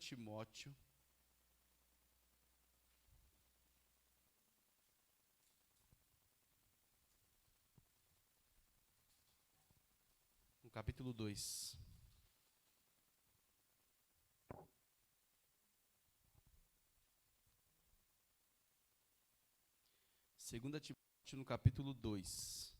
Timóteo, no capítulo 2. Segunda Timóteo, no capítulo 2.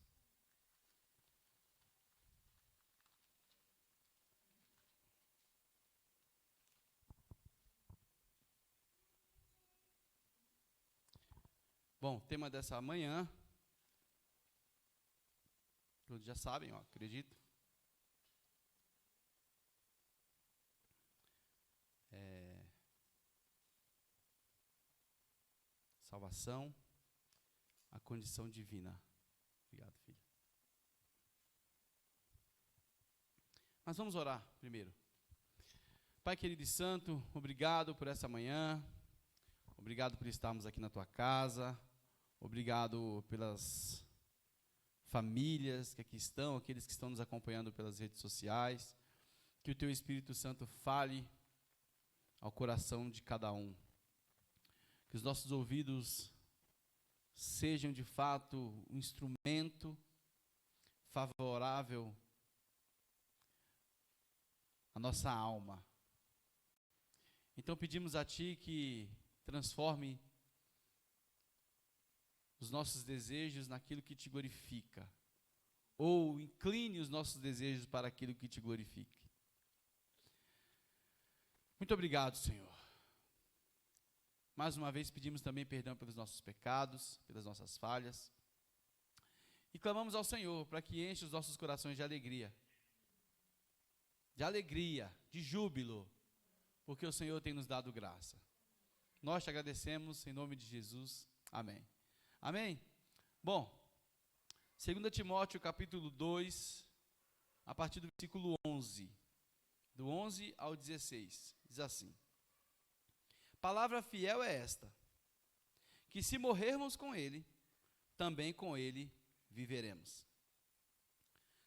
Bom, tema dessa manhã, todos já sabem, acredito. Salvação, a condição divina. Obrigado, filho. Mas vamos orar primeiro. Pai querido e santo, obrigado por essa manhã. Obrigado por estarmos aqui na tua casa. Obrigado pelas famílias que aqui estão, aqueles que estão nos acompanhando pelas redes sociais. Que o teu Espírito Santo fale ao coração de cada um. Que os nossos ouvidos sejam de fato um instrumento favorável à nossa alma. Então pedimos a Ti que transforme os nossos desejos naquilo que Te glorifica, ou incline os nossos desejos para aquilo que Te glorifique. Muito obrigado, Senhor. Mais uma vez pedimos também perdão pelos nossos pecados, pelas nossas falhas. E clamamos ao Senhor para que enche os nossos corações de alegria, de júbilo, porque o Senhor tem nos dado graça. Nós te agradecemos em nome de Jesus. Amém. Amém? Bom, 2 Timóteo capítulo 2, a partir do versículo 11, do 11 ao 16, diz assim: Palavra fiel é esta, que se morrermos com ele, também com ele viveremos.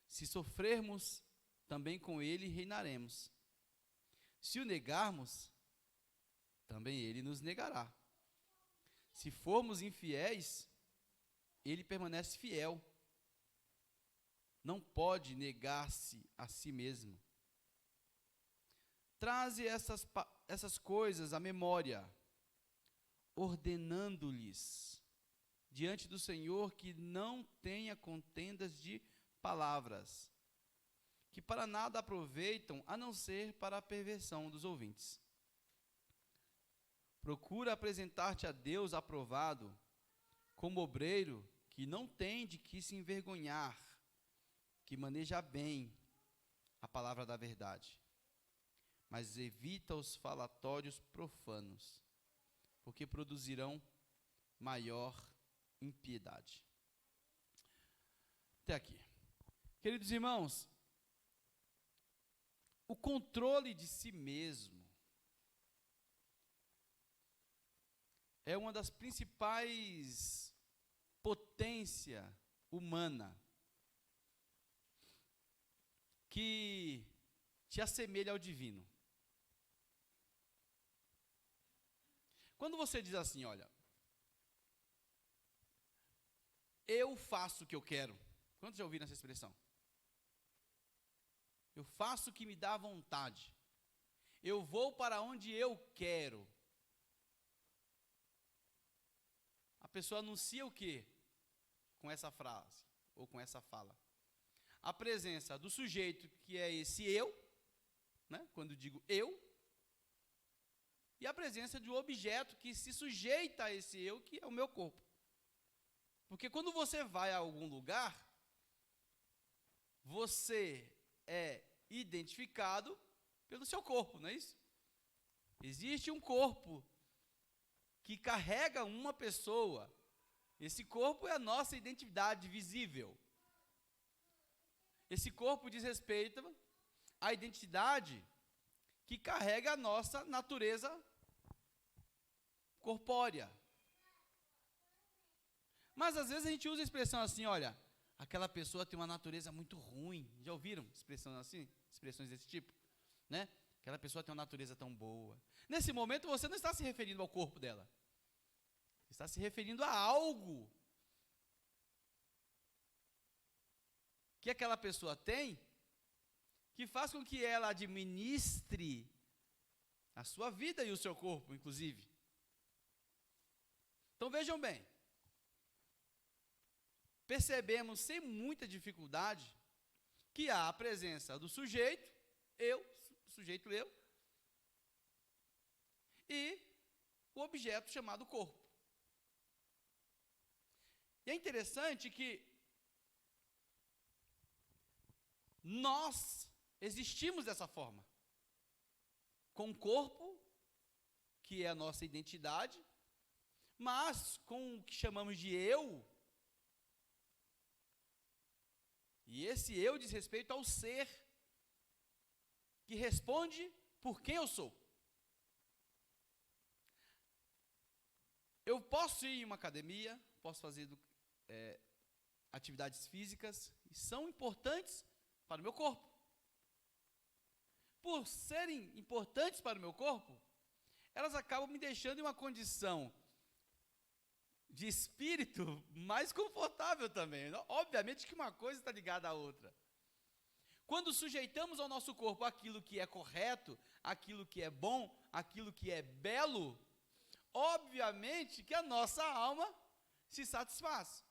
Se sofrermos, também com ele reinaremos. Se o negarmos, também ele nos negará. Se formos infiéis, ele permanece fiel. Não pode negar-se a si mesmo. Traze essas coisas à memória, ordenando-lhes diante do Senhor que não tenha contendas de palavras, que para nada aproveitam, a não ser para a perversão dos ouvintes. Procura apresentar-te a Deus aprovado, como obreiro que não tem de que se envergonhar, que maneja bem a palavra da verdade, mas evita os falatórios profanos, porque produzirão maior impiedade. Até aqui. Queridos irmãos, o controle de si mesmo é uma das principais potências humanas que te assemelha ao divino. Quando você diz assim, olha, eu faço o que eu quero. Quantos já ouviram essa expressão? Eu faço o que me dá vontade. Eu vou para onde eu quero. A pessoa anuncia o quê? Com essa frase, ou com essa fala. A presença do sujeito, que é esse eu, né? Quando digo eu, e a presença de um objeto que se sujeita a esse eu, que é o meu corpo. Porque quando você vai a algum lugar, você é identificado pelo seu corpo, não é isso? Existe um corpo que carrega uma pessoa. Esse corpo é a nossa identidade visível. Esse corpo diz respeito à identidade que carrega a nossa natureza corpórea. Mas às vezes a gente usa a expressão assim, olha, aquela pessoa tem uma natureza muito ruim. Já ouviram expressões assim? Expressões desse tipo? Né? Aquela pessoa tem uma natureza tão boa. Nesse momento você não está se referindo ao corpo dela. Está se referindo a algo que aquela pessoa tem, que faz com que ela administre a sua vida e o seu corpo, inclusive. Então vejam bem, percebemos sem muita dificuldade que há a presença do sujeito, eu, e o objeto chamado corpo. E é interessante que nós existimos dessa forma, com o corpo, que é a nossa identidade, mas com o que chamamos de eu, e esse eu diz respeito ao ser, que responde por quem eu sou. Eu posso ir em uma academia, posso fazer atividades físicas, e são importantes para o meu corpo. Por serem importantes para o meu corpo, elas acabam me deixando em uma condição de espírito mais confortável também. Obviamente que uma coisa está ligada à outra. Quando sujeitamos ao nosso corpo aquilo que é correto, aquilo que é bom, aquilo que é belo, obviamente que a nossa alma se satisfaz.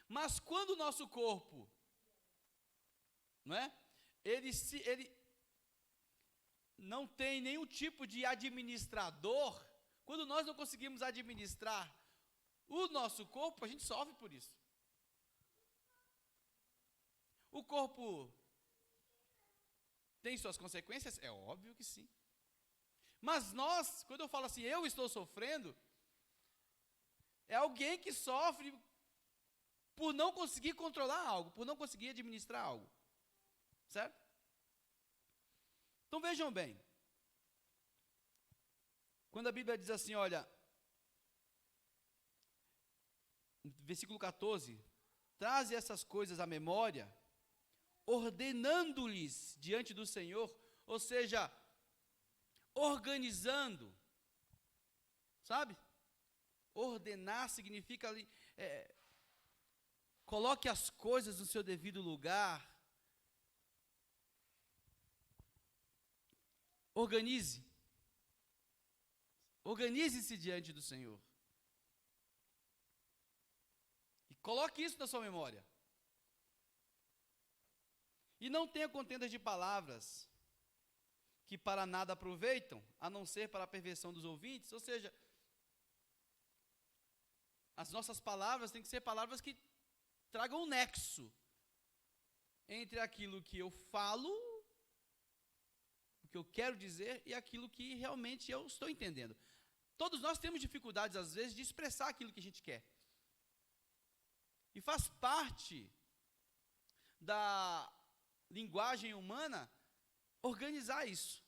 Mas quando o nosso corpo, não é? Ele não tem nenhum tipo de administrador, quando nós não conseguimos administrar o nosso corpo, a gente sofre por isso. O corpo tem suas consequências? É óbvio que sim. Mas nós, quando eu falo assim, eu estou sofrendo, é alguém que sofre por não conseguir controlar algo, por não conseguir administrar algo. Certo? Então vejam bem. Quando a Bíblia diz assim, olha, versículo 14, traze essas coisas à memória, ordenando-lhes diante do Senhor, ou seja, organizando, sabe? Ordenar significa ali, coloque as coisas no seu devido lugar, organize-se diante do Senhor, e coloque isso na sua memória, e não tenha contendas de palavras, que para nada aproveitam, a não ser para a perversão dos ouvintes, ou seja, as nossas palavras têm que ser palavras que tragam um nexo entre aquilo que eu falo, o que eu quero dizer, e aquilo que realmente eu estou entendendo. Todos nós temos dificuldades, às vezes, de expressar aquilo que a gente quer. E faz parte da linguagem humana organizar isso.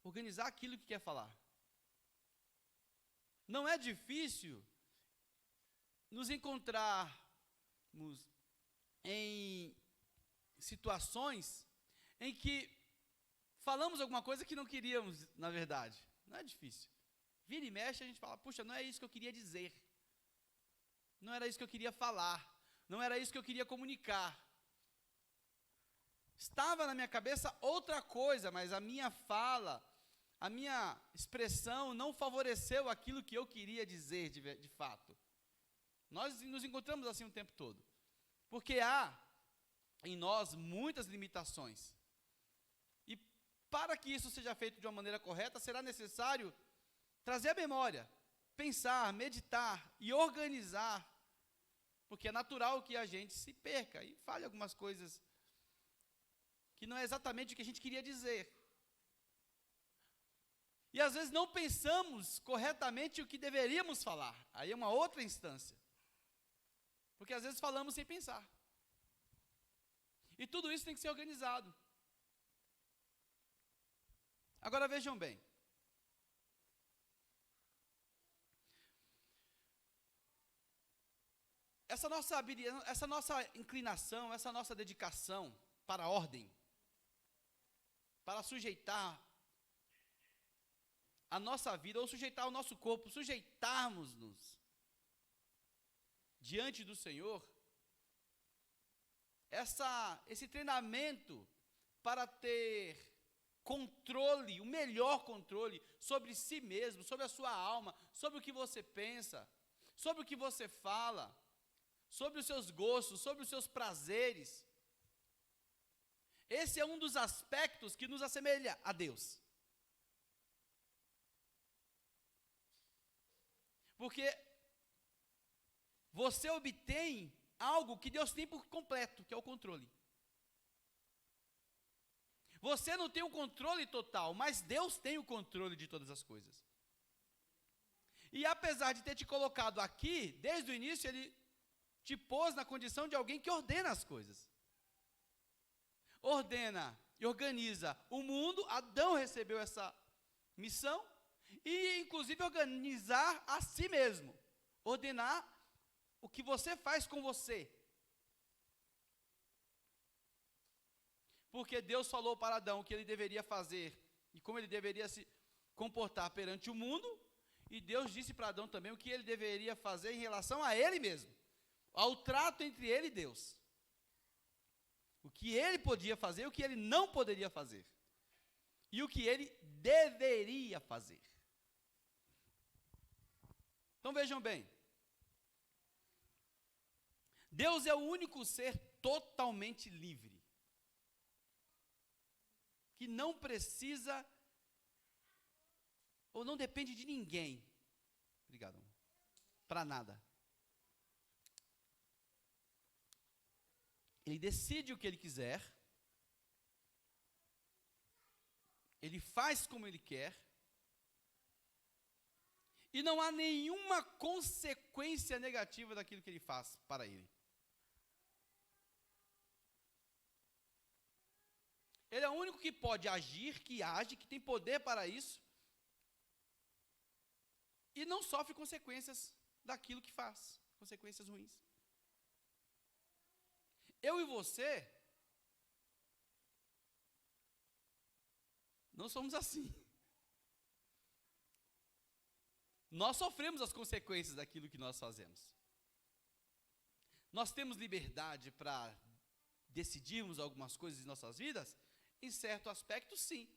Organizar aquilo que quer falar. Não é difícil nos encontrarmos em situações em que falamos alguma coisa que não queríamos, na verdade. Não é difícil. Vira e mexe, a gente fala, puxa, não é isso que eu queria dizer. Não era isso que eu queria falar. Não era isso que eu queria comunicar. Estava na minha cabeça outra coisa, mas a minha fala, a minha expressão não favoreceu aquilo que eu queria dizer de fato. Nós nos encontramos assim o tempo todo. Porque há em nós muitas limitações. E para que isso seja feito de uma maneira correta, será necessário trazer a memória, pensar, meditar e organizar. Porque é natural que a gente se perca e fale algumas coisas que não é exatamente o que a gente queria dizer. E às vezes não pensamos corretamente o que deveríamos falar. Aí é uma outra instância. Porque às vezes falamos sem pensar. E tudo isso tem que ser organizado. Agora vejam bem. Essa nossa inclinação, essa nossa dedicação para a ordem, para sujeitar a nossa vida, ou sujeitar o nosso corpo, sujeitarmos-nos diante do Senhor, esse treinamento para ter controle, o melhor controle sobre si mesmo, sobre a sua alma, sobre o que você pensa, sobre o que você fala, sobre os seus gostos, sobre os seus prazeres. Esse é um dos aspectos que nos assemelha a Deus. Porque você obtém algo que Deus tem por completo, que é o controle. Você não tem o controle total, mas Deus tem o controle de todas as coisas. E apesar de ter te colocado aqui, desde o início Ele te pôs na condição de alguém que ordena as coisas. Ordena e organiza o mundo. Adão recebeu essa missão. E inclusive organizar a si mesmo. Ordenar o que você faz com você. Porque Deus falou para Adão o que ele deveria fazer e como ele deveria se comportar perante o mundo, e Deus disse para Adão também o que ele deveria fazer em relação a ele mesmo, ao trato entre ele e Deus. O que ele podia fazer, o que ele não poderia fazer, e o que ele deveria fazer. Então vejam bem, Deus é o único ser totalmente livre, que não precisa ou não depende de ninguém. Obrigado. Para nada. Ele decide o que ele quiser. Ele faz como ele quer. E não há nenhuma consequência negativa daquilo que ele faz para ele. Ele é o único que pode agir, que age, que tem poder para isso. E não sofre consequências daquilo que faz, consequências ruins. Eu e você não somos assim. Nós sofremos as consequências daquilo que nós fazemos. Nós temos liberdade para decidirmos algumas coisas em nossas vidas? Em certo aspecto, sim.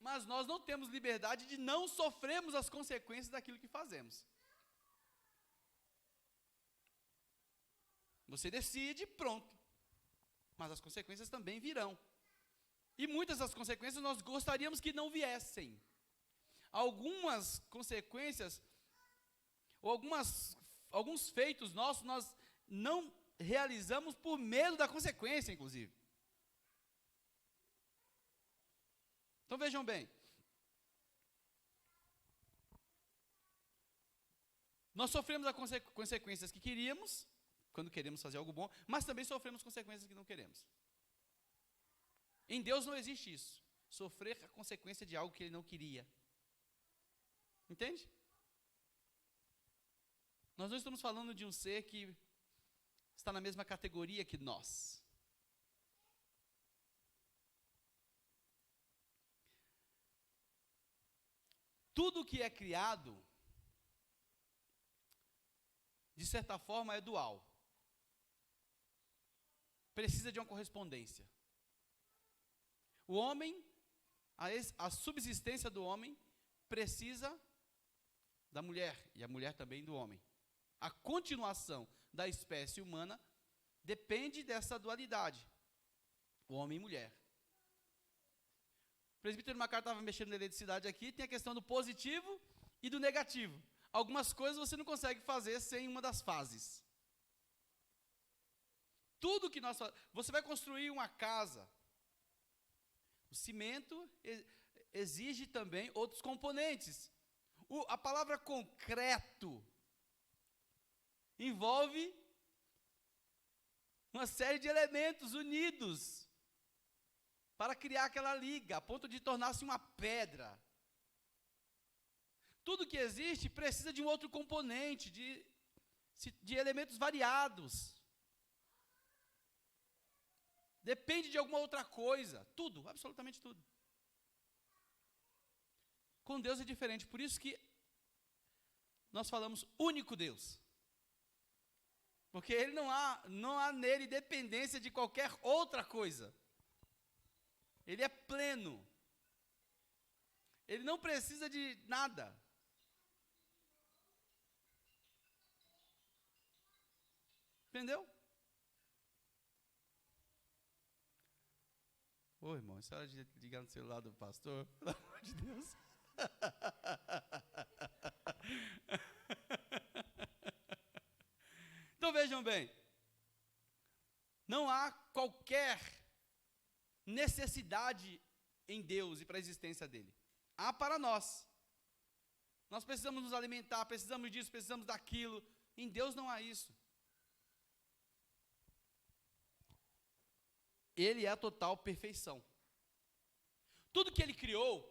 Mas nós não temos liberdade de não sofrermos as consequências daquilo que fazemos. Você decide, pronto. Mas as consequências também virão. E muitas das consequências nós gostaríamos que não viessem. Algumas consequências, ou alguns feitos nossos, nós não realizamos por medo da consequência, inclusive. Então vejam bem. Nós sofremos as consequências que queríamos, quando queremos fazer algo bom, mas também sofremos consequências que não queremos. Em Deus não existe isso. Sofrer a consequência de algo que Ele não queria. Entende? Nós não estamos falando de um ser que está na mesma categoria que nós. Tudo que é criado, de certa forma, é dual. Precisa de uma correspondência. O homem, a subsistência do homem, precisa da mulher, e a mulher também do homem. A continuação da espécie humana depende dessa dualidade, o homem e mulher. O presbítero Macar estava mexendo na eletricidade aqui, tem a questão do positivo e do negativo. Algumas coisas você não consegue fazer sem uma das fases. Tudo que nós fazemos, você vai construir uma casa, o cimento exige também outros componentes. A palavra concreto envolve uma série de elementos unidos para criar aquela liga, a ponto de tornar-se uma pedra. Tudo que existe precisa de um outro componente, de elementos variados. depende de alguma outra coisa. Tudo, absolutamente tudo. Com Deus é diferente, por isso que nós falamos único Deus. Porque ele não há nele dependência de qualquer outra coisa. Ele é pleno. Ele não precisa de nada. Entendeu? Ô, irmão, isso é hora de ligar no celular do pastor, pelo amor de Deus. Então vejam bem, não há qualquer necessidade em Deus e para a existência dele. Há para nós. Nós precisamos nos alimentar, precisamos disso, precisamos daquilo. Em Deus não há isso. Ele é a total perfeição. Tudo que ele criou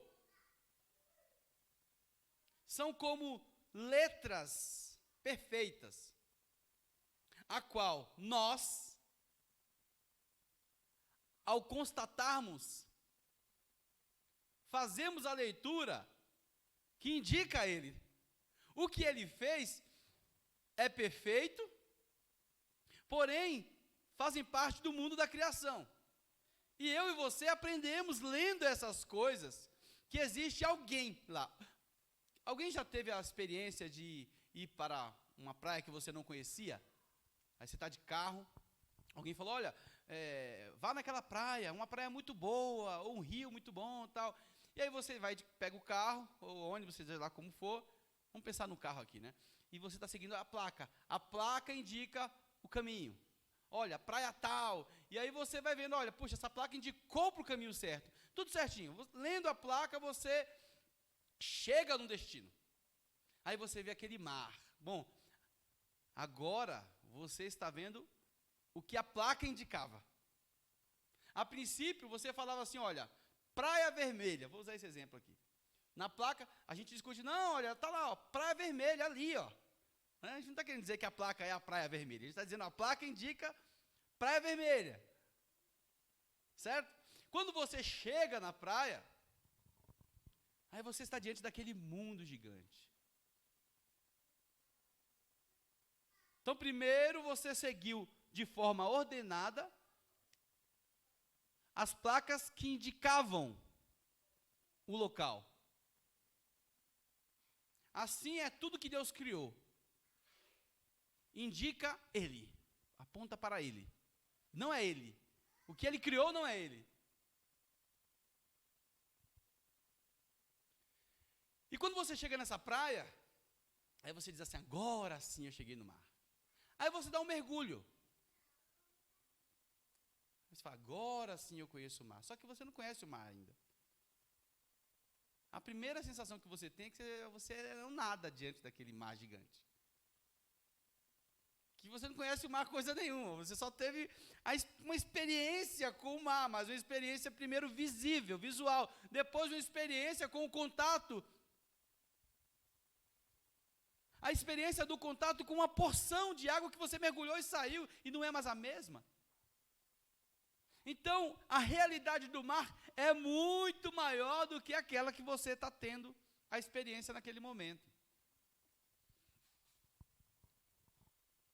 são como letras perfeitas, a qual nós, ao constatarmos, fazemos a leitura que indica a ele. O que ele fez é perfeito, porém, fazem parte do mundo da criação. E eu e você aprendemos lendo essas coisas, que existe alguém lá. Alguém já teve a experiência de ir para uma praia que você não conhecia? Aí você está de carro, alguém falou, olha, vá naquela praia, uma praia muito boa, ou um rio muito bom e tal. E aí você vai, pega o carro, ou ônibus, seja lá como for, vamos pensar no carro aqui, né? E você está seguindo a placa. A placa indica o caminho. Olha, praia tal. E aí você vai vendo, olha, puxa, essa placa indicou para o caminho certo. Tudo certinho. Lendo a placa, você chega no destino. Aí você vê aquele mar. Bom, agora você está vendo o que a placa indicava. A princípio, você falava assim, olha, Praia Vermelha. Vou usar esse exemplo aqui. Na placa, a gente discute, não, olha, está lá, ó, Praia Vermelha, ali, ó. A gente não está querendo dizer que a placa é a Praia Vermelha. A gente está dizendo a placa indica Praia Vermelha. Certo? Quando você chega na praia, aí você está diante daquele mundo gigante. Então, primeiro você seguiu de forma ordenada as placas que indicavam o local. Assim é tudo que Deus criou. Indica Ele, aponta para Ele. Não é Ele. O que Ele criou não é Ele. E quando você chega nessa praia, aí você diz assim, agora sim eu cheguei no mar. Aí você dá um mergulho. Você fala, agora sim eu conheço o mar. Só que você não conhece o mar ainda. A primeira sensação que você tem é que você é um nada diante daquele mar gigante. Que você não conhece o mar coisa nenhuma. Você só teve uma experiência com o mar, mas uma experiência primeiro visível, visual. Depois uma experiência com o contato. A experiência do contato com uma porção de água que você mergulhou e saiu e não é mais a mesma. Então, a realidade do mar é muito maior do que aquela que você está tendo a experiência naquele momento.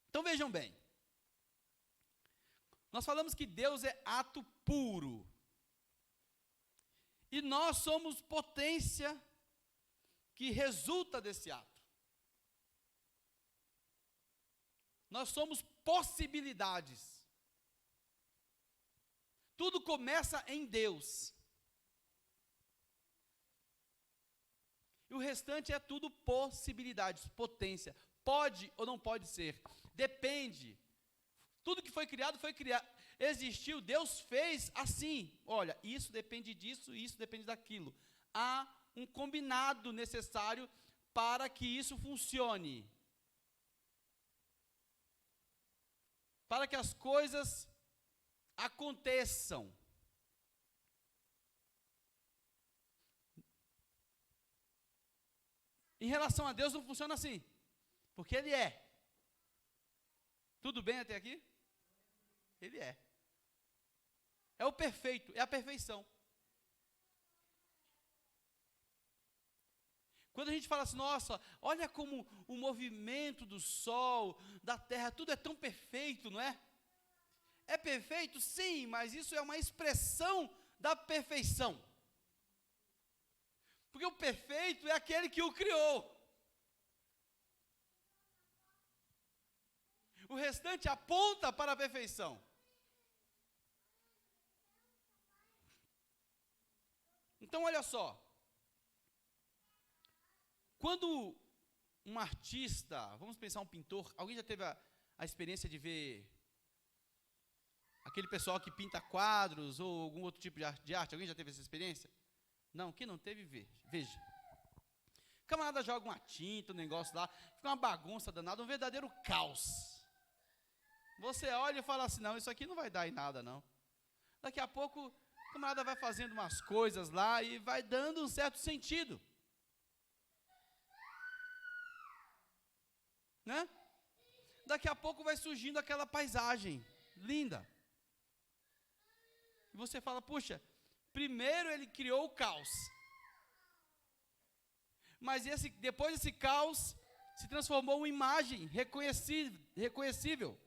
Então, vejam bem. Nós falamos que Deus é ato puro. E nós somos potência que resulta desse ato. Nós somos possibilidades. Tudo começa em Deus. E o restante é tudo possibilidades, potência. Pode ou não pode ser. Depende. Tudo que foi criado, existiu, Deus fez assim. Olha, isso depende disso, isso depende daquilo. Há um combinado necessário para que isso funcione. Para que as coisas aconteçam. Em relação a Deus não funciona assim, porque Ele é. Tudo bem até aqui? Ele é. É o perfeito, é a perfeição. Quando a gente fala assim, nossa, olha como o movimento do sol, da terra, tudo é tão perfeito, não é? É perfeito? Sim, mas isso é uma expressão da perfeição. Porque o perfeito é aquele que o criou. O restante aponta para a perfeição. Então, olha só. Quando um artista, vamos pensar um pintor, alguém já teve a experiência de ver aquele pessoal que pinta quadros ou algum outro tipo de arte? Alguém já teve essa experiência? Não, quem não teve, veja. O camarada joga uma tinta, um negócio lá, fica uma bagunça danada, um verdadeiro caos. Você olha e fala assim, não, isso aqui não vai dar em nada, não. Daqui a pouco, o camarada vai fazendo umas coisas lá e vai dando um certo sentido. Né? Daqui a pouco vai surgindo aquela paisagem linda. E você fala, puxa, primeiro ele criou o caos. Mas depois esse caos se transformou em uma imagem reconhecível.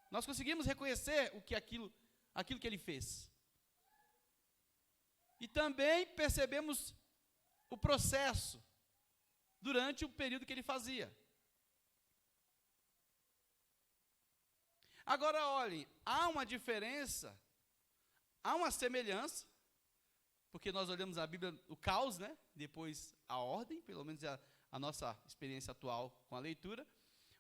Nós conseguimos reconhecer aquilo que ele fez. E também percebemos o processo durante o período que ele fazia. Agora olhem, há uma diferença, há uma semelhança, porque nós olhamos a Bíblia, o caos, né? Depois a ordem, pelo menos é a nossa experiência atual com a leitura.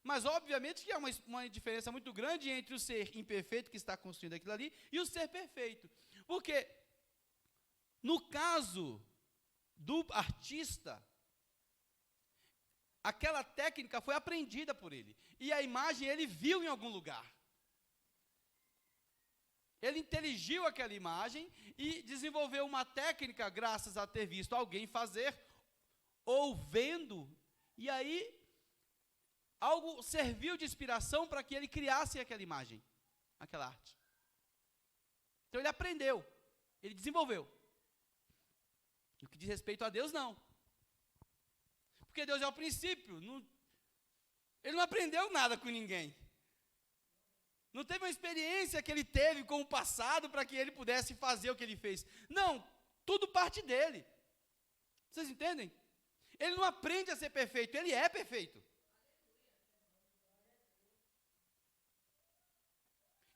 Mas obviamente que há uma diferença muito grande entre o ser imperfeito que está construindo aquilo ali e o ser perfeito. Porque no caso do artista, aquela técnica foi aprendida por ele. E a imagem ele viu em algum lugar. Ele inteligiu aquela imagem e desenvolveu uma técnica graças a ter visto alguém fazer, ou vendo, e aí algo serviu de inspiração para que ele criasse aquela imagem, aquela arte. Então ele aprendeu, ele desenvolveu. No que diz respeito a Deus, não. Porque Deus é o princípio, ele não aprendeu nada com ninguém. Não teve uma experiência que ele teve com o passado para que ele pudesse fazer o que ele fez. Não, tudo parte dele. Vocês entendem? Ele não aprende a ser perfeito, ele é perfeito.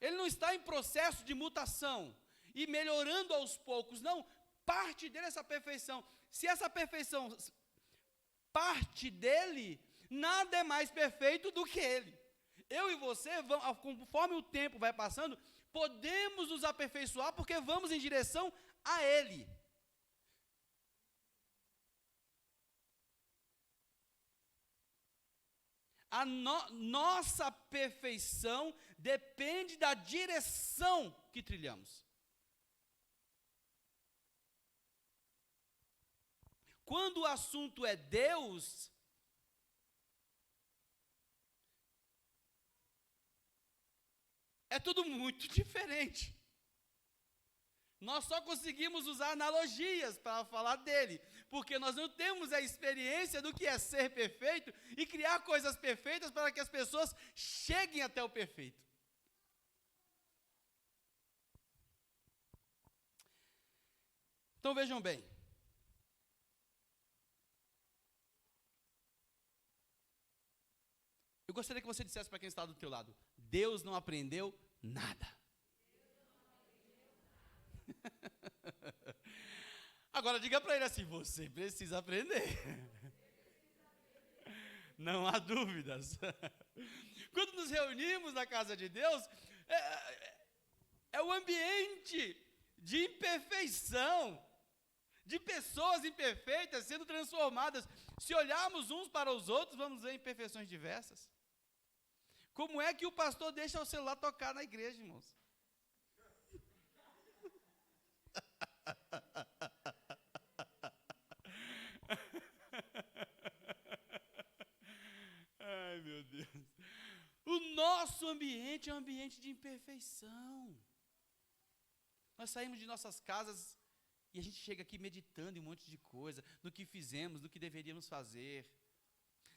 Ele não está em processo de mutação e melhorando aos poucos. Não, parte dele é essa perfeição. Se essa perfeição parte dele, nada é mais perfeito do que ele. Eu e você, conforme o tempo vai passando, podemos nos aperfeiçoar porque vamos em direção a Ele. Nossa perfeição depende da direção que trilhamos. Quando o assunto é Deus, é tudo muito diferente. Nós só conseguimos usar analogias para falar dele, porque nós não temos a experiência do que é ser perfeito e criar coisas perfeitas para que as pessoas cheguem até o perfeito. Então vejam bem. Eu gostaria que você dissesse para quem está do teu lado: Deus não aprendeu nada. Agora diga para ele assim: você precisa aprender. Não há dúvidas. Quando nos reunimos na casa de Deus, é o ambiente de imperfeição, de pessoas imperfeitas sendo transformadas. Se olharmos uns para os outros, vamos ver imperfeições diversas. Como é que o pastor deixa o celular tocar na igreja, irmãos? Ai, meu Deus. O nosso ambiente é um ambiente de imperfeição. Nós saímos de nossas casas e a gente chega aqui meditando em um monte de coisa, no que fizemos, no que deveríamos fazer.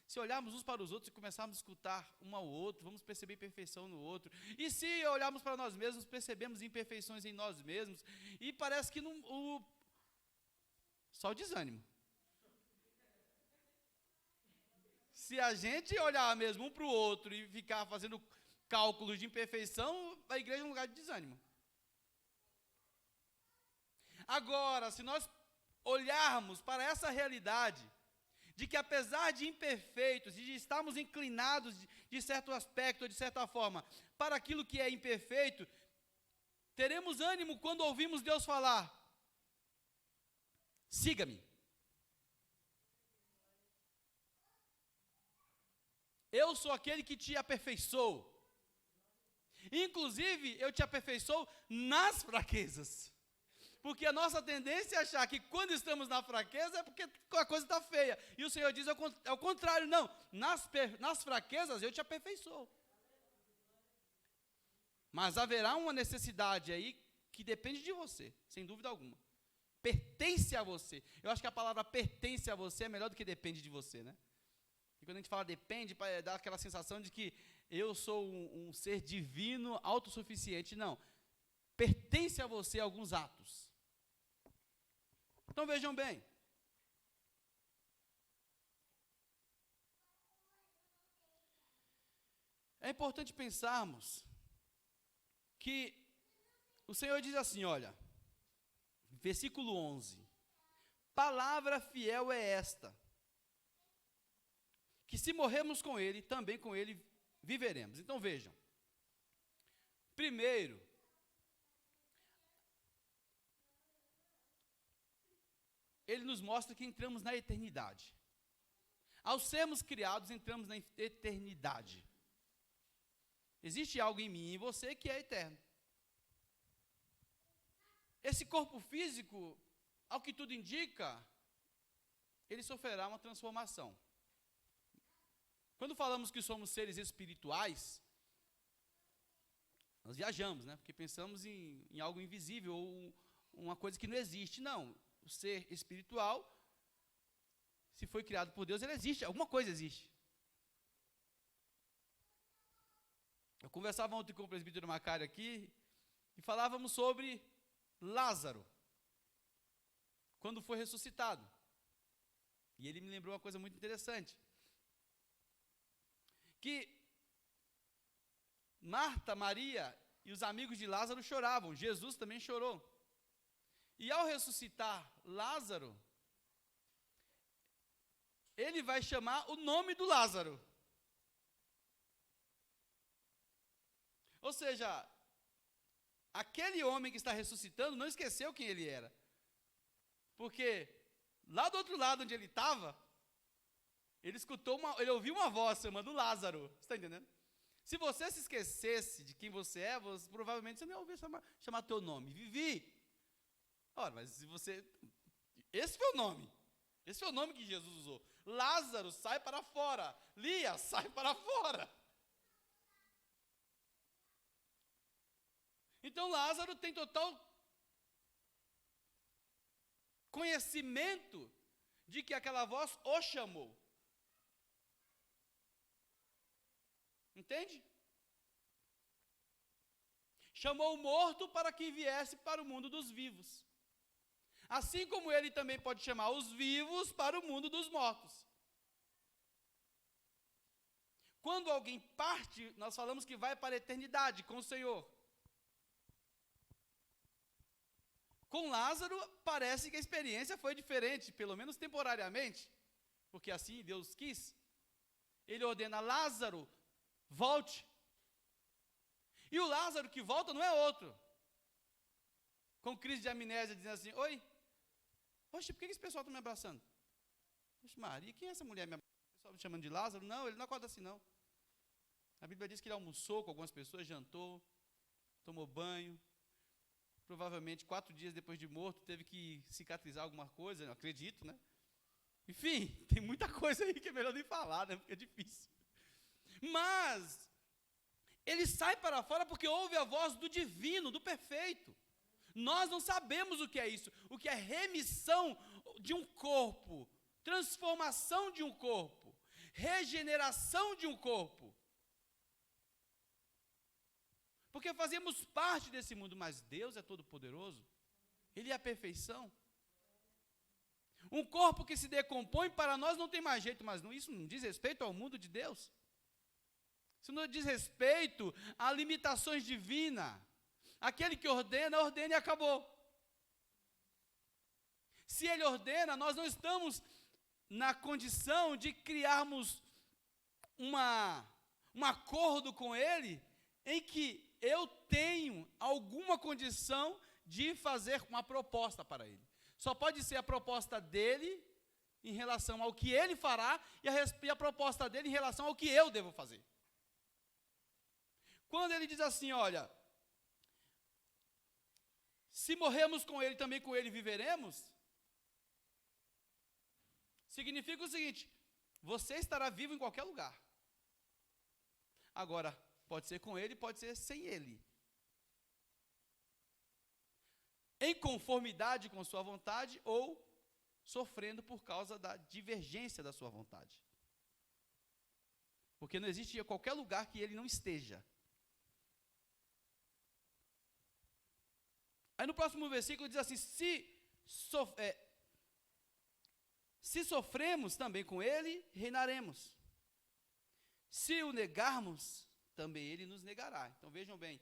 Se olharmos uns para os outros e começarmos a escutar um ao outro, vamos perceber imperfeição no outro. E se olharmos para nós mesmos, percebemos imperfeições em nós mesmos. E parece que só o desânimo. Se a gente olhar mesmo um para o outro e ficar fazendo cálculos de imperfeição, a igreja é um lugar de desânimo. Agora, se nós olharmos para essa realidade, de que apesar de imperfeitos, e de estarmos inclinados de certo aspecto, ou de certa forma, para aquilo que é imperfeito, teremos ânimo quando ouvimos Deus falar: siga-me. Eu sou aquele que te aperfeiçoou. Inclusive, eu te aperfeiçoo nas fraquezas. Porque a nossa tendência é achar que quando estamos na fraqueza é porque a coisa está feia. E o Senhor diz ao contrário, não. Nas fraquezas eu te aperfeiçoo. Mas haverá uma necessidade aí que depende de você, sem dúvida alguma. Pertence a você. Eu acho que a palavra pertence a você é melhor do que depende de você, né? E quando a gente fala depende, dá aquela sensação de que eu sou um ser divino, autossuficiente. Não. Pertence a você alguns atos. Então vejam bem. É importante pensarmos que o Senhor diz assim, olha, versículo 11: palavra fiel é esta, que se morrermos com Ele, também com Ele viveremos. Então vejam, primeiro, Ele nos mostra que entramos na eternidade. Ao sermos criados, entramos na eternidade. Existe algo em mim e em você que é eterno. Esse corpo físico, ao que tudo indica, ele sofrerá uma transformação. Quando falamos que somos seres espirituais, nós viajamos, né? Porque pensamos em algo invisível ou uma coisa que não existe. Não, o ser espiritual, se foi criado por Deus, ele existe, alguma coisa existe. Eu conversava ontem com o presbítero Macário aqui, e falávamos sobre Lázaro, quando foi ressuscitado. E ele me lembrou uma coisa muito interessante, que Marta, Maria e os amigos de Lázaro choravam, Jesus também chorou. E ao ressuscitar Lázaro, ele vai chamar o nome do Lázaro. Ou seja, aquele homem que está ressuscitando não esqueceu quem ele era. Porque lá do outro lado onde ele estava, ele ouviu uma voz chamando Lázaro. Você está entendendo? Se você se esquecesse de quem você é, provavelmente você não ia ouvir chamar teu nome. Vivi. Ora, mas se você... Esse foi o nome. Esse foi o nome que Jesus usou. Lázaro, sai para fora. Lia, sai para fora. Então Lázaro tem total conhecimento de que aquela voz o chamou. Entende? Chamou o morto para que viesse para o mundo dos vivos. Assim como ele também pode chamar os vivos para o mundo dos mortos. Quando alguém parte, nós falamos que vai para a eternidade com o Senhor. Com Lázaro, parece que a experiência foi diferente, pelo menos temporariamente, porque assim Deus quis. Ele ordena: Lázaro, volte. E o Lázaro que volta não é outro. Com crise de amnésia, dizendo assim: oi, oxe, por que esse pessoal está me abraçando? Oxe, Maria, quem é essa mulher me abraçando? O pessoal me chamando de Lázaro? Não, ele não acorda assim não. A Bíblia diz que ele almoçou com algumas pessoas, jantou, tomou banho. Provavelmente 4 dias depois de morto, teve que cicatrizar alguma coisa, eu acredito, né? Enfim, tem muita coisa aí que é melhor nem falar, né? Porque é difícil. Mas ele sai para fora porque ouve a voz do divino, do perfeito. Nós não sabemos o que é isso, o que é remissão de um corpo, transformação de um corpo, regeneração de um corpo. Porque fazemos parte desse mundo, mas Deus é todo-poderoso, Ele é a perfeição. Um corpo que se decompõe para nós não tem mais jeito, mas isso não diz respeito ao mundo de Deus. Isso não diz respeito a limitações divinas. Aquele que ordena, ordena e acabou. Se Ele ordena, nós não estamos na condição de criarmos um acordo com Ele, em que eu tenho alguma condição de fazer uma proposta para Ele. Só pode ser a proposta dEle em relação ao que Ele fará e a proposta dEle em relação ao que eu devo fazer. Quando Ele diz assim, olha, se morremos com Ele, também com Ele viveremos, significa o seguinte, você estará vivo em qualquer lugar. Agora, pode ser com Ele, pode ser sem Ele. Em conformidade com sua vontade ou sofrendo por causa da divergência da sua vontade. Porque não existe qualquer lugar que Ele não esteja. Aí no próximo versículo diz assim, se sofremos também com Ele, reinaremos. Se o negarmos, também Ele nos negará. Então vejam bem,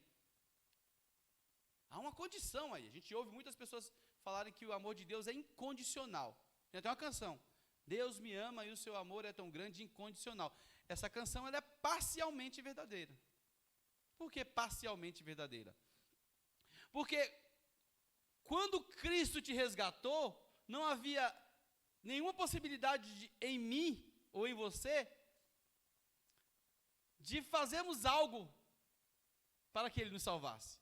há uma condição aí. A gente ouve muitas pessoas falarem que o amor de Deus é incondicional. Tem até uma canção, Deus me ama e o seu amor é tão grande e incondicional. Essa canção ela é parcialmente verdadeira. Por que parcialmente verdadeira? Porque quando Cristo te resgatou, não havia nenhuma possibilidade em mim ou em você de fazermos algo para que Ele nos salvasse.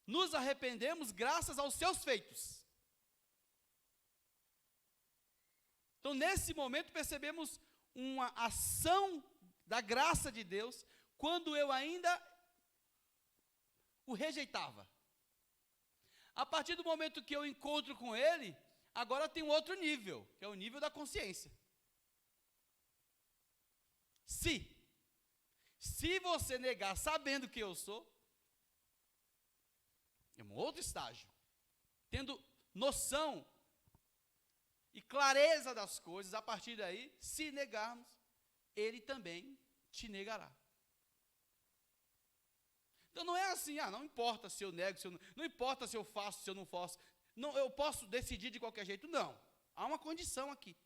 Nos arrependemos graças aos seus feitos. Então, nesse momento, percebemos uma ação da graça de Deus, quando eu ainda o rejeitava. A partir do momento que eu encontro com Ele, agora tem um outro nível, que é o nível da consciência. Se você negar sabendo que eu sou, é um outro estágio. Tendo noção e clareza das coisas, a partir daí, se negarmos, Ele também te negará. Então não é assim, não importa se eu nego, não importa se eu faço, se eu não faço, não, eu posso decidir de qualquer jeito, não. Há uma condição aqui.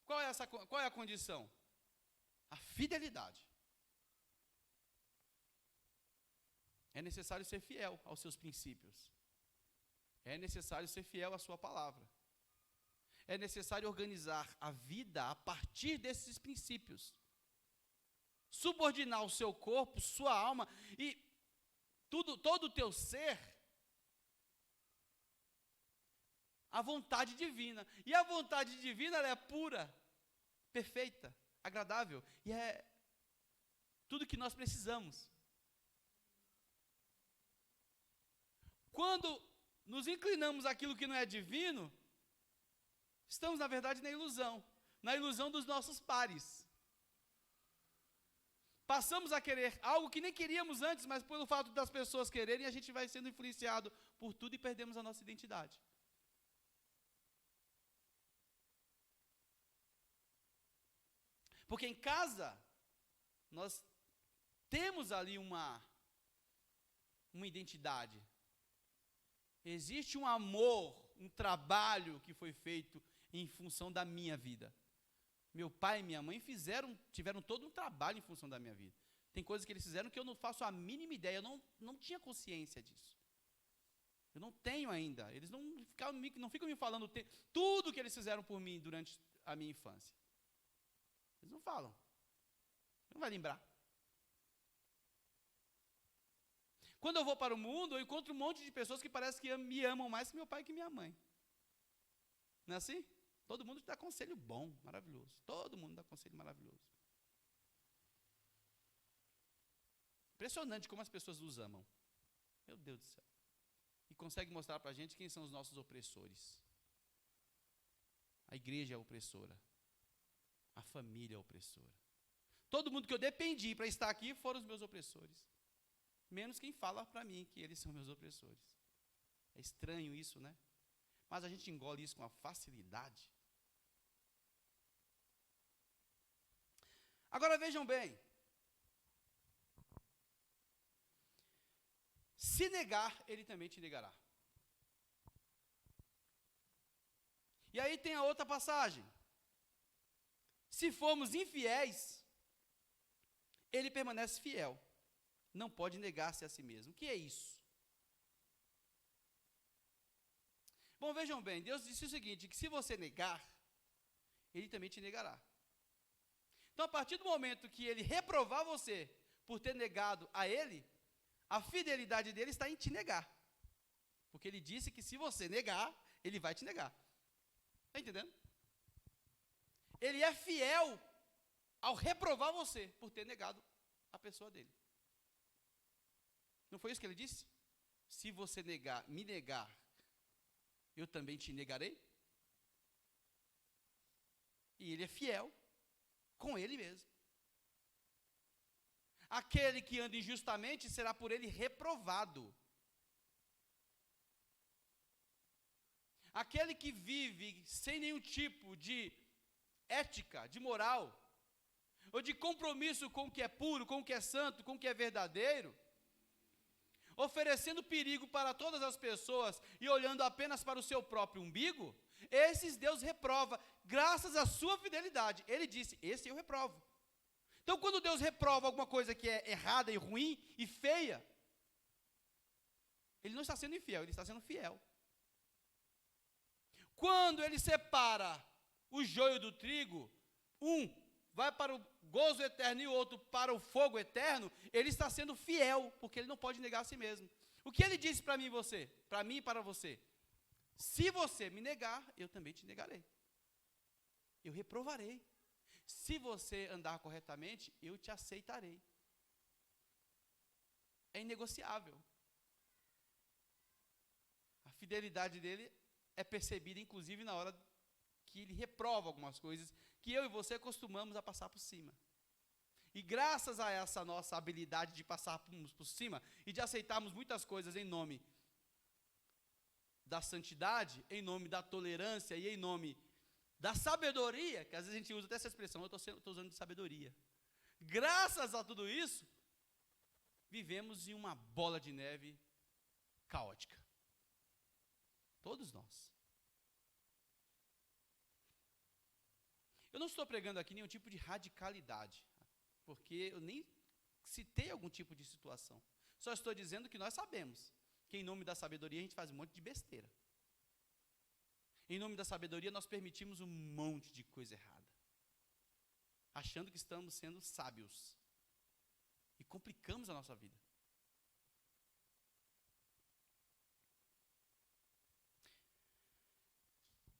Qual é a condição? A fidelidade. É necessário ser fiel aos seus princípios. É necessário ser fiel à sua palavra. É necessário organizar a vida a partir desses princípios. Subordinar o seu corpo, sua alma e todo o teu ser à vontade divina. E a vontade divina ela é pura, perfeita, agradável e é tudo que nós precisamos. Quando nos inclinamos àquilo que não é divino, estamos, na verdade, na ilusão dos nossos pares. Passamos a querer algo que nem queríamos antes, mas pelo fato das pessoas quererem, a gente vai sendo influenciado por tudo e perdemos a nossa identidade. Porque em casa, nós temos ali uma identidade. Existe um amor, um trabalho que foi feito em função da minha vida. Meu pai e minha mãe tiveram todo um trabalho em função da minha vida. Tem coisas que eles fizeram que eu não faço a mínima ideia, eu não tinha consciência disso. Eu não tenho ainda. Eles não ficam me falando tudo que eles fizeram por mim durante a minha infância. Eles não falam. Você não vai lembrar. Quando eu vou para o mundo, eu encontro um monte de pessoas que parece que me amam mais que meu pai e que minha mãe. Não é assim? Todo mundo dá conselho bom, maravilhoso. Todo mundo dá conselho maravilhoso. Impressionante como as pessoas nos amam. Meu Deus do céu. E consegue mostrar para a gente quem são os nossos opressores. A igreja é opressora. A família é opressora. Todo mundo que eu dependi para estar aqui foram os meus opressores. Menos quem fala para mim que eles são meus opressores. É estranho isso, né? Mas a gente engole isso com uma facilidade. Agora vejam bem. Se negar, ele também te negará. E aí tem a outra passagem. Se formos infiéis, ele permanece fiel. Não pode negar-se a si mesmo. O que é isso? Bom, vejam bem, Deus disse o seguinte, que se você negar, ele também te negará. Então, a partir do momento que ele reprovar você por ter negado a ele, a fidelidade dele está em te negar. Porque ele disse que se você negar, ele vai te negar. Está entendendo? Ele é fiel ao reprovar você por ter negado a pessoa dele. Não foi isso que ele disse? Se você me negar, eu também te negarei. E ele é fiel com ele mesmo. Aquele que anda injustamente será por ele reprovado. Aquele que vive sem nenhum tipo de ética, de moral, ou de compromisso com o que é puro, com o que é santo, com o que é verdadeiro, oferecendo perigo para todas as pessoas e olhando apenas para o seu próprio umbigo, esses Deus reprova, graças à sua fidelidade. Ele disse, esse eu reprovo. Então, quando Deus reprova alguma coisa que é errada e ruim e feia, ele não está sendo infiel, ele está sendo fiel. Quando ele separa o joio do trigo, um vai para o gozo eterno e o outro para o fogo eterno, ele está sendo fiel, porque ele não pode negar a si mesmo. O que ele disse para mim e você? Para mim e para você? Se você me negar, eu também te negarei. Eu reprovarei. Se você andar corretamente, eu te aceitarei. É inegociável. A fidelidade dele é percebida, inclusive, na hora que ele reprova algumas coisas que eu e você costumamos a passar por cima. E graças a essa nossa habilidade de passarmos por cima e de aceitarmos muitas coisas em nome da santidade, em nome da tolerância e em nome da sabedoria, que às vezes a gente usa até essa expressão, eu estou usando de sabedoria. Graças a tudo isso, vivemos em uma bola de neve caótica. Todos nós. Eu não estou pregando aqui nenhum tipo de radicalidade, porque eu nem citei algum tipo de situação. Só estou dizendo que nós sabemos que em nome da sabedoria a gente faz um monte de besteira. Em nome da sabedoria nós permitimos um monte de coisa errada, achando que estamos sendo sábios, e complicamos a nossa vida.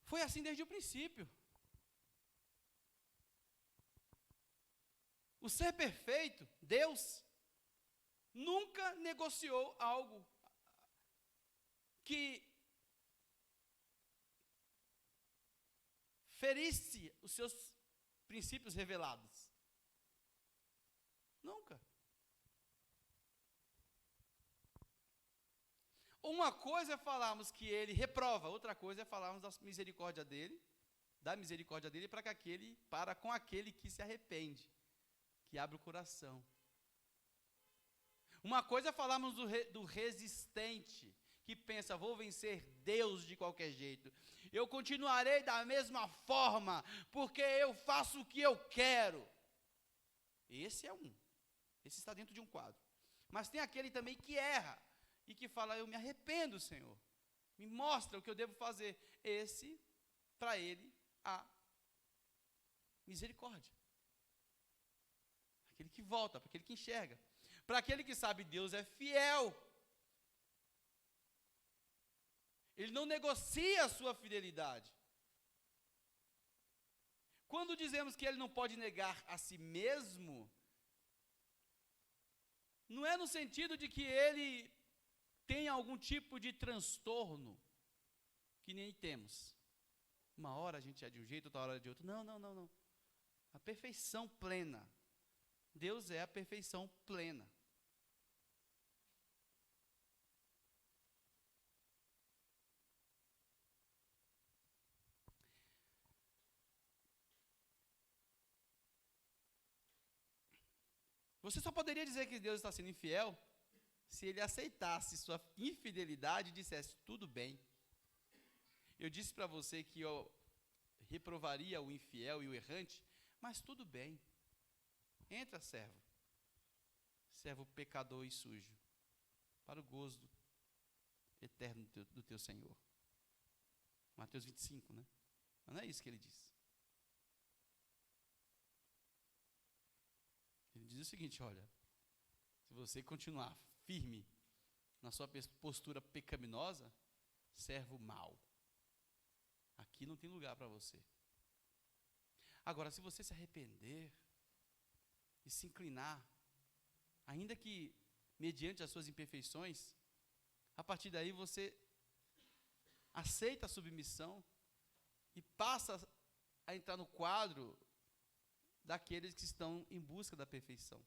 Foi assim desde o princípio. O ser perfeito, Deus, nunca negociou algo que ferisse os seus princípios revelados. Nunca. Uma coisa é falarmos que ele reprova, outra coisa é falarmos da misericórdia dele para com aquele que se arrepende, que abre o coração. Uma coisa é falarmos do resistente, que pensa, vou vencer Deus de qualquer jeito. Eu continuarei da mesma forma, porque eu faço o que eu quero. Esse é um. Esse está dentro de um quadro. Mas tem aquele também que erra, e que fala, eu me arrependo, Senhor. Me mostra o que eu devo fazer. Esse, para ele, a misericórdia. Aquele que volta, para aquele que enxerga. Para aquele que sabe, Deus é fiel. Ele não negocia a sua fidelidade. Quando dizemos que ele não pode negar a si mesmo, Não é no sentido de que ele tem algum tipo de transtorno, que nem temos. Uma hora a gente é de um jeito, outra hora é de outro. Não, não, não, não. A perfeição plena. Deus é a perfeição plena. Você só poderia dizer que Deus está sendo infiel se ele aceitasse sua infidelidade e dissesse, tudo bem. Eu disse para você que eu reprovaria o infiel e o errante, mas tudo bem. Entra, servo. Servo pecador e sujo, para o gozo eterno do teu Senhor. Mateus 25, né? Mas não é isso que ele diz. Ele diz o seguinte, olha, se você continuar firme na sua postura pecaminosa, servo mau. Aqui não tem lugar para você. Agora, se você se arrepender e se inclinar, ainda que mediante as suas imperfeições, a partir daí você aceita a submissão e passa a entrar no quadro daqueles que estão em busca da perfeição.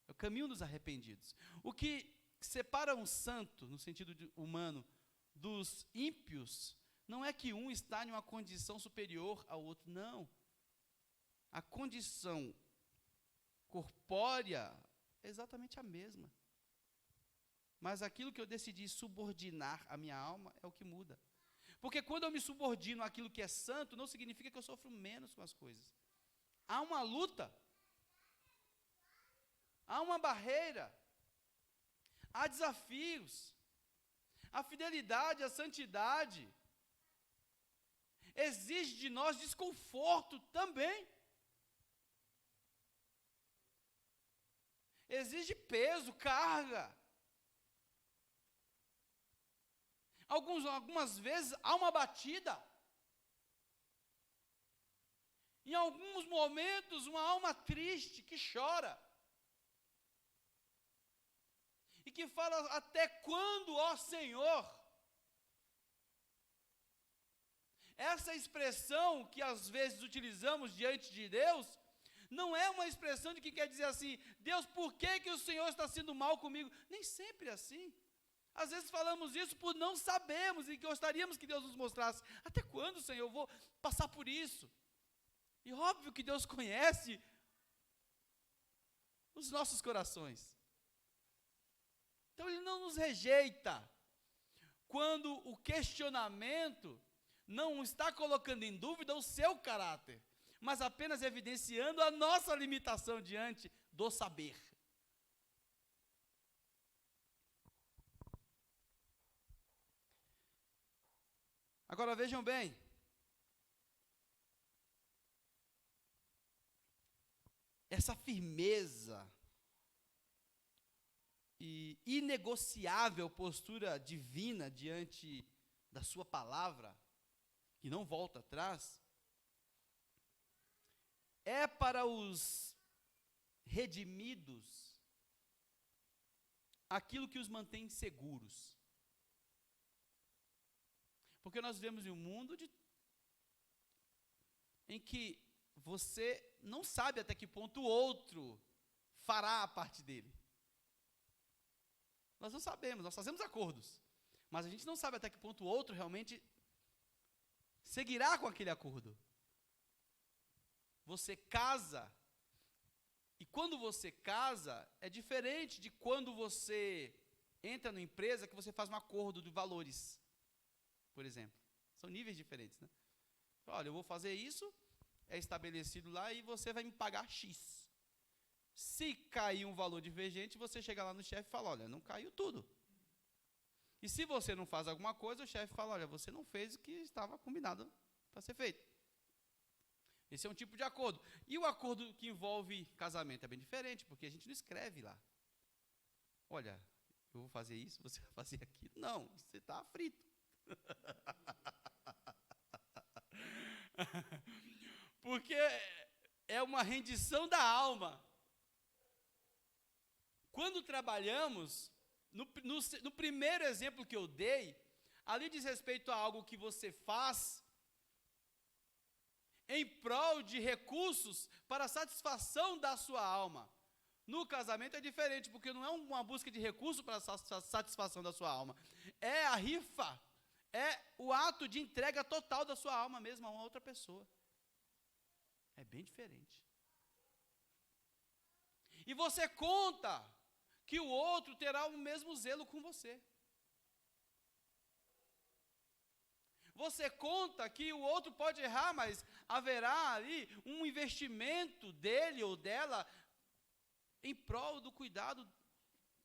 É o caminho dos arrependidos. O que separa um santo, no sentido humano, dos ímpios, não é que um está em uma condição superior ao outro, não. A condição corpórea é exatamente a mesma. Mas aquilo que eu decidi subordinar a minha alma é o que muda. Porque quando eu me subordino àquilo que é santo, não significa que eu sofro menos com as coisas. Há uma luta, há uma barreira, há desafios, a fidelidade, a santidade exige de nós desconforto também. Exige peso, carga. Algumas vezes há uma batida. Em alguns momentos, uma alma triste que chora. E que fala, até quando, ó Senhor? Essa expressão que às vezes utilizamos diante de Deus, não é uma expressão de que quer dizer assim, Deus, por que o Senhor está sendo mal comigo? Nem sempre é assim. Às vezes falamos isso por não sabermos e gostaríamos que Deus nos mostrasse. Até quando, Senhor, eu vou passar por isso? E óbvio que Deus conhece os nossos corações. Então Ele não nos rejeita quando o questionamento não está colocando em dúvida o seu caráter, mas apenas evidenciando a nossa limitação diante do saber. Agora vejam bem, essa firmeza e inegociável postura divina diante da sua palavra, que não volta atrás, é para os redimidos aquilo que os mantém seguros. Porque nós vivemos em um mundo em que você não sabe até que ponto o outro fará a parte dele. Nós não sabemos, nós fazemos acordos, mas a gente não sabe até que ponto o outro realmente seguirá com aquele acordo. Você casa, e quando você casa, é diferente de quando você entra numa empresa que você faz um acordo de valores, por exemplo. São níveis diferentes, né? Olha, eu vou fazer isso, é estabelecido lá e você vai me pagar X. Se cair um valor divergente, você chega lá no chefe e fala, olha, não caiu tudo. E se você não faz alguma coisa, o chefe fala, olha, você não fez o que estava combinado para ser feito. Esse é um tipo de acordo. E o acordo que envolve casamento é bem diferente, porque a gente não escreve lá. Olha, eu vou fazer isso, você vai fazer aquilo. Não, você está frito. Porque é uma rendição da alma. Quando trabalhamos, no primeiro exemplo que eu dei, ali diz respeito a algo que você faz em prol de recursos para a satisfação da sua alma. No casamento é diferente, porque não é uma busca de recursos para a satisfação da sua alma. É a rifa, é o ato de entrega total da sua alma mesmo a uma outra pessoa. É bem diferente. E você conta que o outro terá o mesmo zelo com você. Você conta que o outro pode errar, mas haverá ali um investimento dele ou dela em prol do cuidado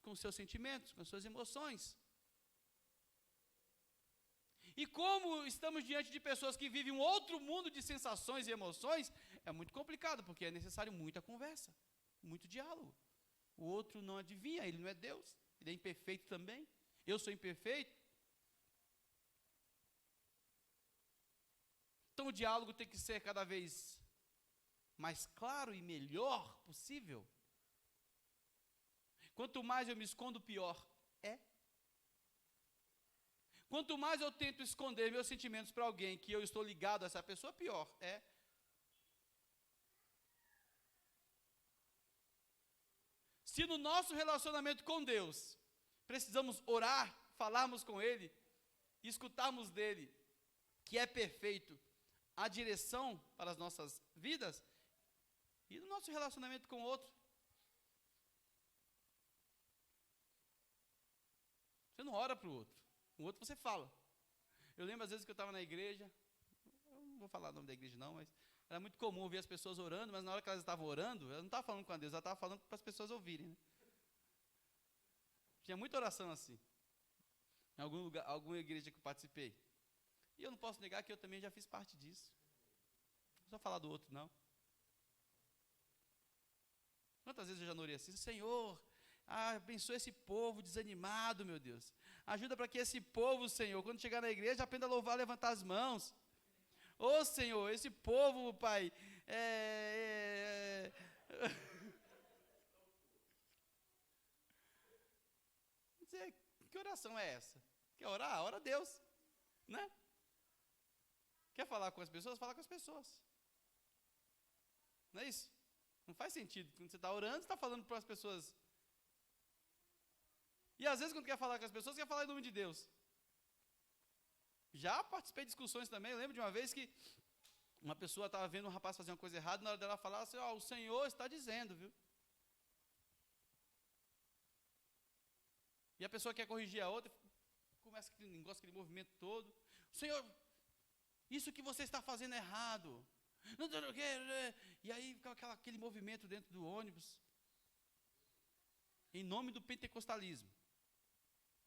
com seus sentimentos, com suas emoções. E como estamos diante de pessoas que vivem um outro mundo de sensações e emoções, é muito complicado, porque é necessário muita conversa, muito diálogo. O outro não adivinha, ele não é Deus, ele é imperfeito também. Eu sou imperfeito. Então o diálogo tem que ser cada vez mais claro e melhor possível. Quanto mais eu me escondo, pior é. Quanto mais eu tento esconder meus sentimentos para alguém que eu estou ligado a essa pessoa, pior é. Se no nosso relacionamento com Deus precisamos orar, falarmos com Ele, escutarmos dEle, que é perfeito, a direção para as nossas vidas, e no nosso relacionamento com o outro. Você não ora para o outro, o outro você fala. Eu lembro às vezes que eu estava na igreja, eu não vou falar o nome da igreja não, mas era muito comum ouvir as pessoas orando, mas na hora que elas estavam orando, eu não estava falando com Deus, eu estava falando para as pessoas ouvirem, né? Tinha muita oração assim, em algum lugar, alguma igreja que eu participei. E eu não posso negar que eu também já fiz parte disso. Não só falar do outro, não. Quantas vezes eu já não orei assim, Senhor, abençoa esse povo desanimado, meu Deus. Ajuda para que esse povo, Senhor, quando chegar na igreja, aprenda a louvar, levantar as mãos. Ô Senhor, esse povo, Pai, que oração é essa? Quer orar? Ora a Deus, né? Quer falar com as pessoas? Fala com as pessoas. Não é isso? Não faz sentido. Quando você está orando, você está falando para as pessoas. E às vezes, quando quer falar com as pessoas, quer falar em nome de Deus. Já participei de discussões também. Eu lembro de uma vez que uma pessoa estava vendo um rapaz fazer uma coisa errada, na hora dela falar assim, o Senhor está dizendo, viu? E a pessoa quer corrigir a outra, começa aquele negócio, aquele movimento todo. Senhor, isso que você está fazendo é errado. E aí ficava aquele movimento dentro do ônibus. Em nome do pentecostalismo.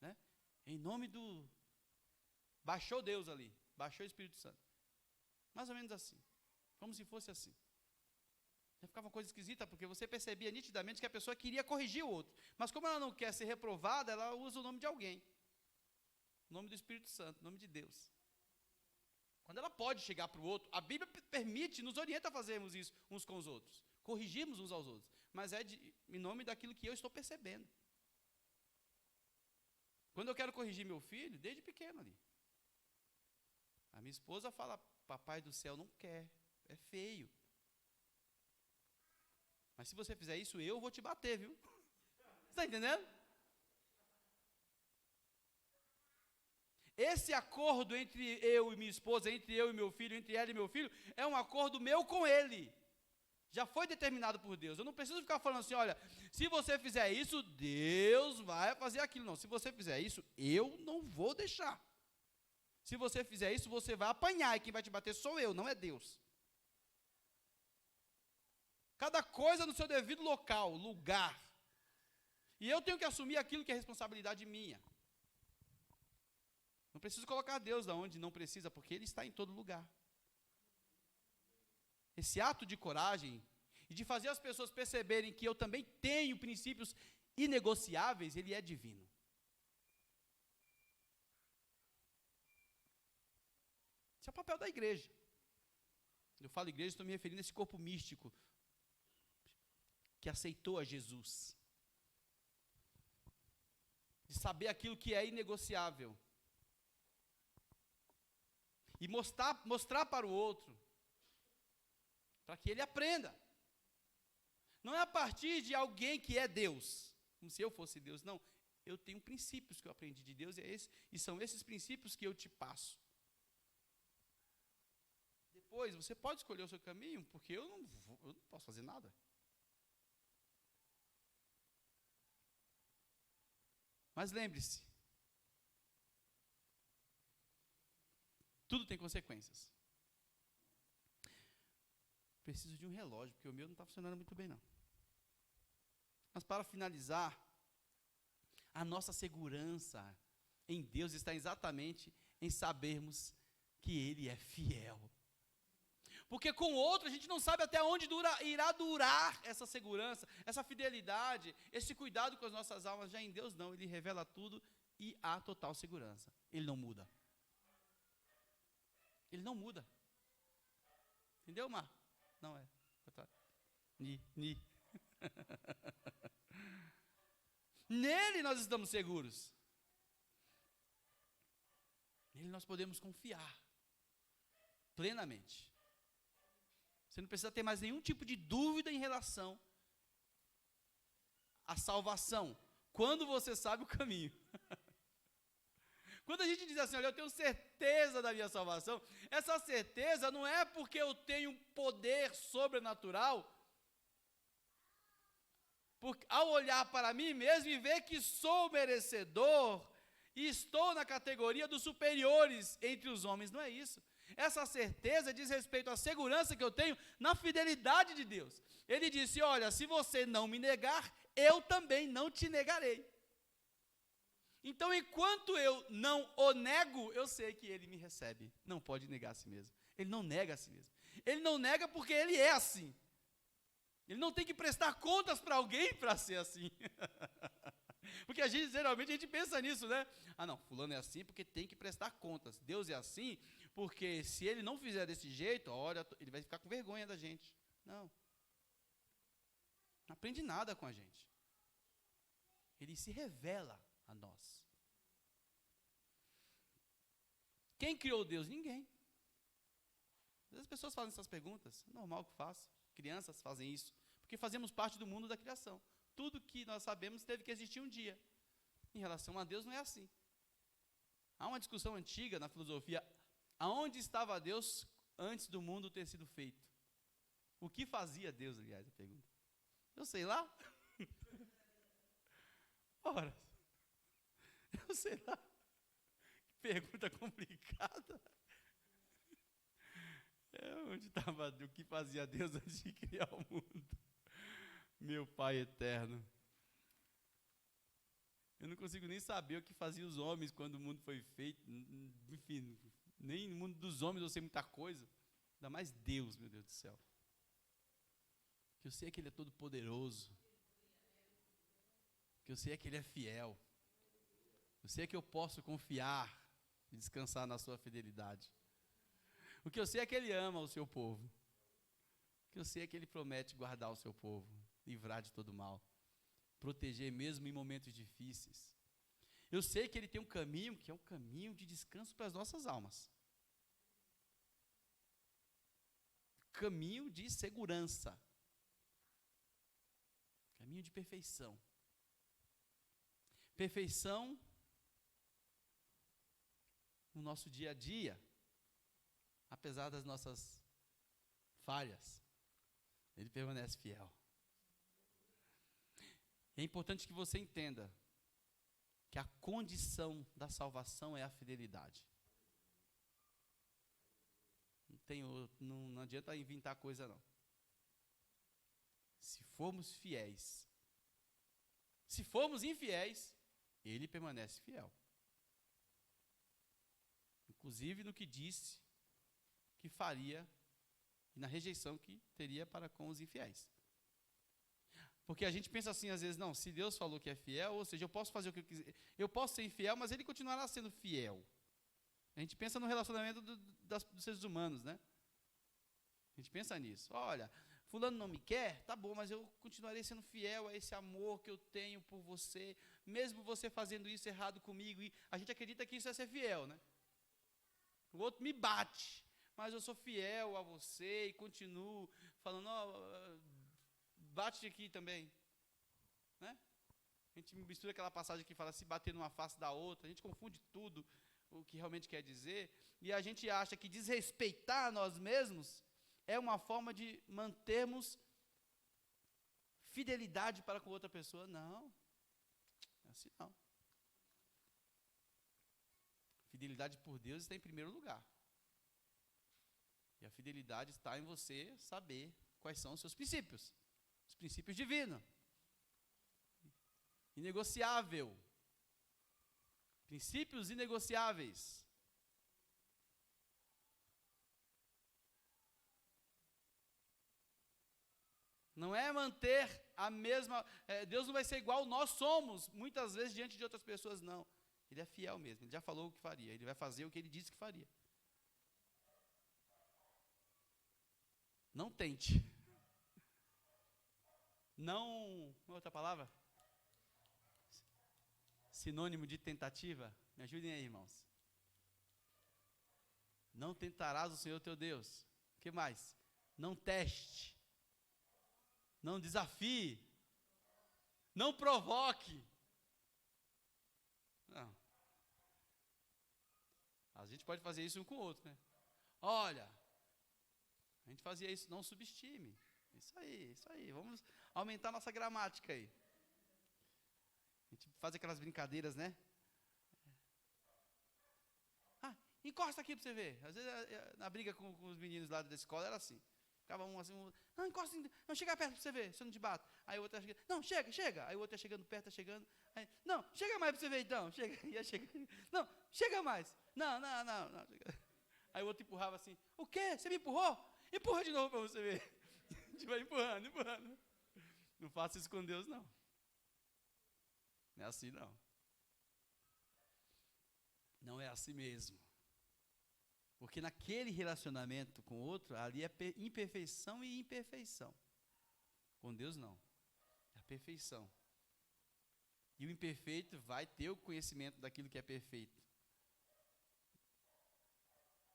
Né? Em nome do... Baixou Deus ali. Baixou o Espírito Santo. Mais ou menos assim. Como se fosse assim. Já ficava uma coisa esquisita, porque você percebia nitidamente que a pessoa queria corrigir o outro. Mas como ela não quer ser reprovada, ela usa o nome de alguém. O nome do Espírito Santo, o nome de Deus. Quando ela pode chegar para o outro, a Bíblia permite, nos orienta a fazermos isso uns com os outros. Corrigirmos uns aos outros. Mas é em nome daquilo que eu estou percebendo. Quando eu quero corrigir meu filho, desde pequeno ali. A minha esposa fala, papai do céu não quer, é feio. Mas se você fizer isso, eu vou te bater, viu? Você está entendendo? Esse acordo entre eu e minha esposa, entre eu e meu filho, entre ela e meu filho, é um acordo meu com ele. Já foi determinado por Deus. Eu não preciso ficar falando assim, olha, se você fizer isso, Deus vai fazer aquilo. Não, se você fizer isso, eu não vou deixar. Se você fizer isso, você vai apanhar, e quem vai te bater sou eu, não é Deus. Cada coisa no seu devido local, lugar. E eu tenho que assumir aquilo que é responsabilidade minha. Não preciso colocar Deus da onde não precisa, porque Ele está em todo lugar. Esse ato de coragem e de fazer as pessoas perceberem que eu também tenho princípios inegociáveis, ele é divino. Esse é o papel da igreja. Eu falo igreja, estou me referindo a esse corpo místico que aceitou a Jesus. de saber aquilo que é inegociável. E mostrar para o outro, para que ele aprenda. Não é a partir de alguém que é Deus, como se eu fosse Deus, não. Eu tenho princípios que eu aprendi de Deus, e são esses princípios que eu te passo. Depois, você pode escolher o seu caminho, porque eu não posso fazer nada. Mas lembre-se, tudo tem consequências. Preciso de um relógio, porque o meu não está funcionando muito bem, não. Mas para finalizar, a nossa segurança em Deus está exatamente em sabermos que Ele é fiel. Porque com o outro a gente não sabe até onde irá durar essa segurança, essa fidelidade, esse cuidado com as nossas almas. Já em Deus não, Ele revela tudo e há total segurança. Ele não muda. Ele não muda. Entendeu, Mar? Não é. Ni. Nele nós estamos seguros. Nele nós podemos confiar plenamente. Você não precisa ter mais nenhum tipo de dúvida em relação à salvação, quando você sabe o caminho. Quando a gente diz assim, olha, eu tenho certeza da minha salvação, essa certeza não é porque eu tenho um poder sobrenatural, porque ao olhar para mim mesmo e ver que sou merecedor, e estou na categoria dos superiores entre os homens, não é isso. Essa certeza diz respeito à segurança que eu tenho na fidelidade de Deus. Ele disse, olha, se você não me negar, eu também não te negarei. Então, enquanto eu não o nego, eu sei que Ele me recebe. Não pode negar a si mesmo. Ele não nega a si mesmo. Ele não nega porque Ele é assim. Ele não tem que prestar contas para alguém para ser assim. Porque geralmente a gente pensa nisso, né? Ah, não, fulano é assim porque tem que prestar contas. Deus é assim porque se Ele não fizer desse jeito, olha, Ele vai ficar com vergonha da gente. Não. Não aprende nada com a gente. Ele se revela a nós. Quem criou Deus? Ninguém. Às vezes as pessoas fazem essas perguntas, é normal que façam. Crianças fazem isso, porque fazemos parte do mundo da criação. Tudo que nós sabemos teve que existir um dia. Em relação a Deus não é assim. Há uma discussão antiga na filosofia, aonde estava Deus antes do mundo ter sido feito? O que fazia Deus, aliás, a pergunta? Eu sei lá. Ora, eu sei lá. Que pergunta complicada. Onde estava, o que fazia Deus antes de criar o mundo? Meu Pai eterno. Eu não consigo nem saber o que faziam os homens quando o mundo foi feito. Enfim, nem no mundo dos homens eu sei muita coisa. Ainda mais Deus, meu Deus do céu. Que eu sei que Ele é todo poderoso. Que eu sei que Ele é fiel. Eu sei que eu posso confiar e descansar na sua fidelidade. O que eu sei é que Ele ama o seu povo. O que eu sei é que Ele promete guardar o seu povo, livrar de todo mal, proteger mesmo em momentos difíceis. Eu sei que Ele tem um caminho, que é um caminho de descanso para as nossas almas. Caminho de segurança. Caminho de perfeição. Perfeição no nosso dia a dia, apesar das nossas falhas, Ele permanece fiel. É importante que você entenda que a condição da salvação é a fidelidade. Não adianta inventar coisa, não. Se formos fiéis, se formos infiéis, Ele permanece fiel. Inclusive no que disse que faria e na rejeição que teria para com os infiéis. Porque a gente pensa assim às vezes, não, se Deus falou que é fiel, ou seja, eu posso fazer o que eu quiser, eu posso ser infiel, mas Ele continuará sendo fiel. A gente pensa no relacionamento dos seres humanos, né? A gente pensa nisso. Olha, fulano não me quer, tá bom, mas eu continuarei sendo fiel a esse amor que eu tenho por você, mesmo você fazendo isso errado comigo, e a gente acredita que isso é ser fiel, né? O outro me bate, mas eu sou fiel a você e continuo falando, bate aqui também, né? A gente mistura aquela passagem que fala se bater numa face da outra, a gente confunde tudo o que realmente quer dizer, e a gente acha que desrespeitar nós mesmos é uma forma de mantermos fidelidade para com outra pessoa. Não, é assim não. Fidelidade por Deus está em primeiro lugar. E a fidelidade está em você saber quais são os seus princípios. Os princípios divinos. Inegociável. Princípios inegociáveis. Não é manter a mesma... Deus não vai ser igual nós somos, muitas vezes, diante de outras pessoas, não. Ele é fiel mesmo, ele já falou o que faria, ele vai fazer o que ele disse que faria. Não tente. Não... Qual é outra palavra? Sinônimo de tentativa? Me ajudem aí, irmãos. Não tentarás o Senhor teu Deus. O que mais? Não teste. Não desafie. Não provoque. Não. A gente pode fazer isso um com o outro, né? Olha, a gente fazia isso, não subestime. Isso aí. Vamos aumentar nossa gramática aí. A gente faz aquelas brincadeiras, né? Encosta aqui para você ver. Às vezes, na briga com os meninos lá da escola, era assim. Ficava um assim, não, encosta, não, chega perto para você ver, se eu não te bato. Aí o outro ia chegando, não, chega. Aí o outro ia chegando perto, chegando. Aí, não, chega mais para você ver então. Ia chegando. Não, chega mais. Não. Aí o outro empurrava assim, o quê? Você me empurrou? Empurra de novo para você ver. A gente vai empurrando. Não faça isso com Deus, não. Não é assim, não. Não é assim mesmo. Porque naquele relacionamento com o outro, ali é imperfeição e imperfeição. Com Deus, não. É a perfeição. E o imperfeito vai ter o conhecimento daquilo que é perfeito.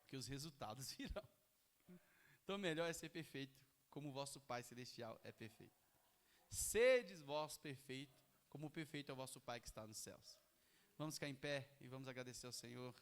Porque os resultados virão. Então, melhor é ser perfeito, como o vosso Pai Celestial é perfeito. Sedes vós perfeito, como perfeito é o vosso Pai que está nos céus. Vamos ficar em pé e vamos agradecer ao Senhor.